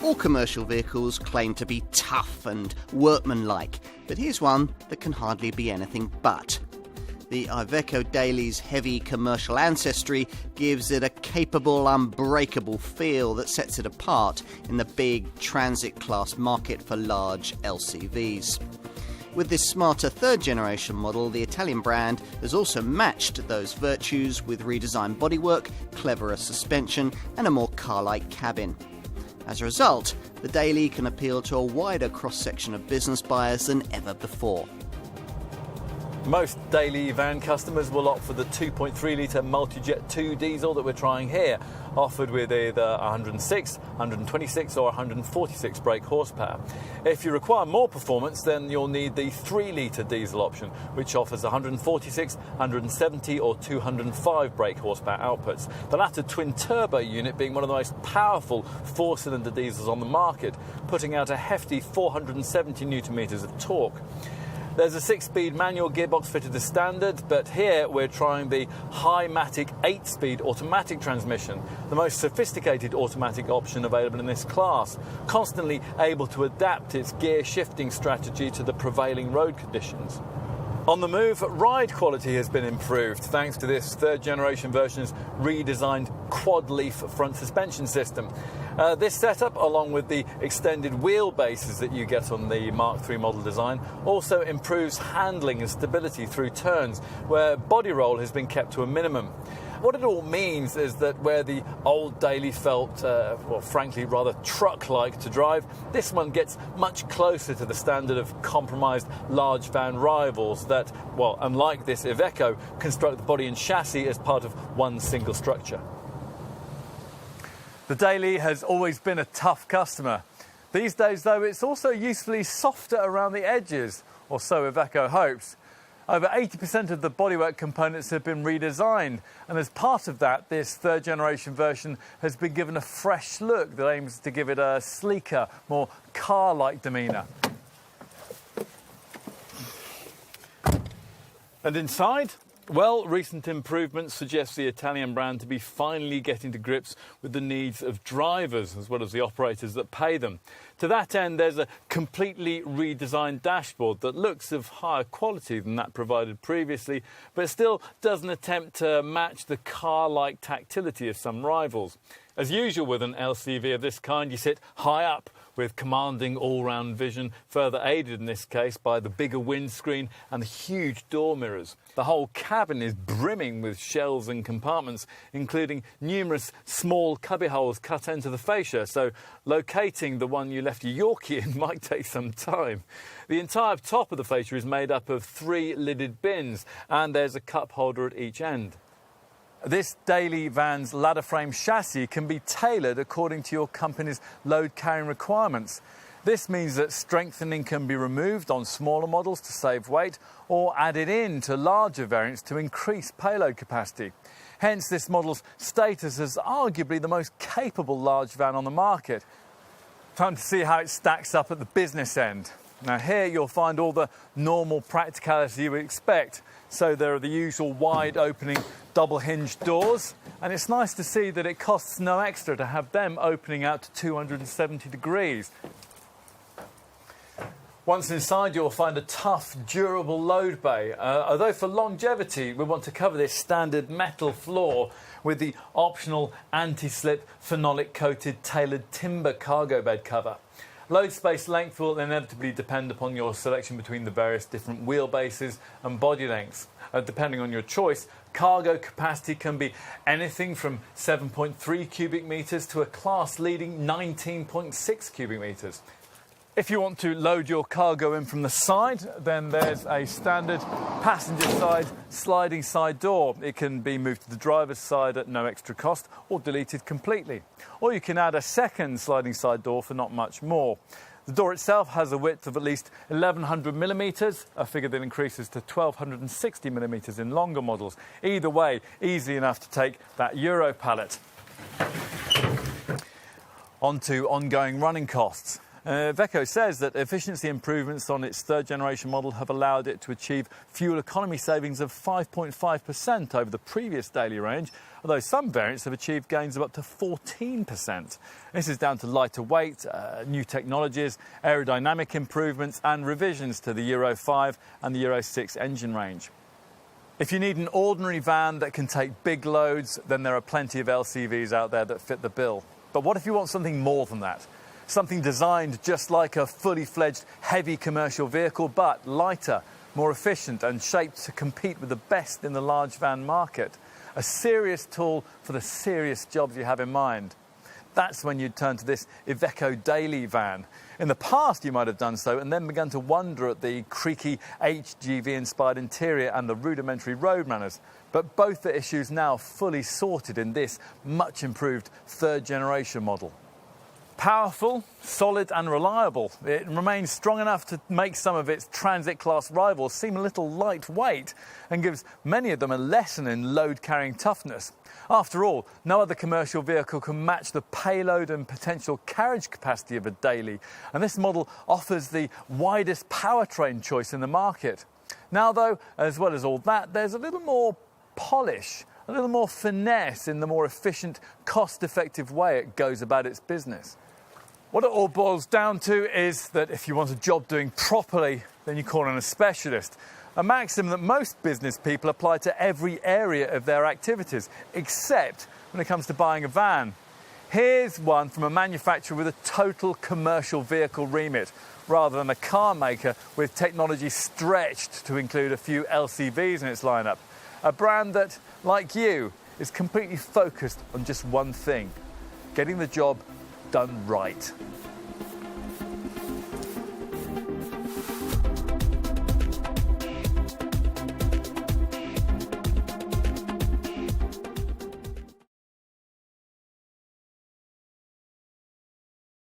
All commercial vehicles claim to be tough and workmanlike, but here's one that can hardly be anything but. The IVECO Daily's heavy commercial ancestry gives it a capable, unbreakable feel that sets it apart in the big transit-class market for large LCVs. With this smarter third-generation model, the Italian brand has also matched those virtues with redesigned bodywork, cleverer suspension and a more car-like cabin. As a result, the Daily can appeal to a wider cross-section of business buyers than ever before. Most Daily van customers will opt for the 2.3-litre Multijet 2 diesel that we're trying here, offered with either 106, 126 or 146 brake horsepower. If you require more performance, then you'll need the 3-litre diesel option, which offers 146, 170 or 205 brake horsepower outputs. The latter twin-turbo unit being one of the most powerful 4-cylinder diesels on the market, putting out a hefty 470 newton-metres of torque. There's a 6-speed manual gearbox fitted as standard, but here we're trying the Himatic 8-speed automatic transmission, the most sophisticated automatic option available in this class, constantly able to adapt its gear shifting strategy to the prevailing road conditions. On the move, ride quality has been improved thanks to this third-generation version's redesigned quad-leaf front suspension system. This setup, along with the extended wheelbases that you get on the Mark III model design, also improves handling and stability through turns, where body roll has been kept to a minimum. What it all means is that where the old Daily felt, frankly, rather truck-like to drive, this one gets much closer to the standard of compromised large van rivals that, unlike this IVECO, construct the body and chassis as part of one single structure. The Daily has always been a tough customer. These days, though, it's also usefully softer around the edges, or so IVECO hopes. Over 80% of the bodywork components have been redesigned, and as part of that, this third-generation version has been given a fresh look that aims to give it a sleeker, more car-like demeanour. And inside? Well, recent improvements suggest the Italian brand to be finally getting to grips with the needs of drivers as well as the operators that pay them. To that end, there's a completely redesigned dashboard that looks of higher quality than that provided previously, but still doesn't attempt to match the car-like tactility of some rivals. As usual with an LCV of this kind, you sit high up with commanding all-round vision, further aided in this case by the bigger windscreen and the huge door mirrors. The whole cabin is brimming with shelves and compartments, including numerous small cubbyholes cut into the fascia, so locating the one you left your Yorkie in might take some time. The entire top of the fascia is made up of 3 lidded bins, and there's a cup holder at each end. This Daily van's ladder frame chassis can be tailored according to your company's load carrying requirements. This means that strengthening can be removed on smaller models to save weight or added in to larger variants to increase payload capacity. Hence, this model's status as arguably the most capable large van on the market. Time to see how it stacks up at the business end. Now here you'll find all the normal practicality you would expect. So there are the usual wide opening double hinged doors, and it's nice to see that it costs no extra to have them opening out to 270 degrees. Once inside, you'll find a tough, durable load bay, although for longevity we want to cover this standard metal floor with the optional anti-slip phenolic coated tailored timber cargo bed cover. Load space length will inevitably depend upon your selection between the various different wheelbases and body lengths. Depending on your choice, cargo capacity can be anything from 7.3 cubic metres to a class-leading 19.6 cubic metres. If you want to load your cargo in from the side, then there's a standard passenger side sliding side door. It can be moved to the driver's side at no extra cost or deleted completely. Or you can add a second sliding side door for not much more. The door itself has a width of at least 1100 millimetres, a figure that increases to 1260 millimetres in longer models. Either way, easy enough to take that Euro pallet. On to ongoing running costs. IVECO says that efficiency improvements on its third generation model have allowed it to achieve fuel economy savings of 5.5% over the previous daily range, although some variants have achieved gains of up to 14%. This is down to lighter weight, new technologies, aerodynamic improvements and revisions to the Euro 5 and the Euro 6 engine range. If you need an ordinary van that can take big loads, then there are plenty of LCVs out there that fit the bill. But what if you want something more than that? Something designed just like a fully fledged heavy commercial vehicle, but lighter, more efficient and shaped to compete with the best in the large van market. A serious tool for the serious jobs you have in mind. That's when you'd turn to this IVECO Daily van. In the past you might have done so and then begun to wonder at the creaky HGV-inspired interior and the rudimentary road manners. But both are issues now fully sorted in this much improved third generation model. Powerful, solid and reliable, it remains strong enough to make some of its transit-class rivals seem a little lightweight and gives many of them a lesson in load-carrying toughness. After all, no other commercial vehicle can match the payload and potential carriage capacity of a daily, and this model offers the widest powertrain choice in the market. Now though, as well as all that, there's a little more polish, a little more finesse in the more efficient, cost-effective way it goes about its business. What it all boils down to is that if you want a job doing properly, then you call in a specialist. A maxim that most business people apply to every area of their activities, except when it comes to buying a van. Here's one from a manufacturer with a total commercial vehicle remit, rather than a car maker with technology stretched to include a few LCVs in its lineup. A brand that, like you, is completely focused on just one thing: getting the job done right.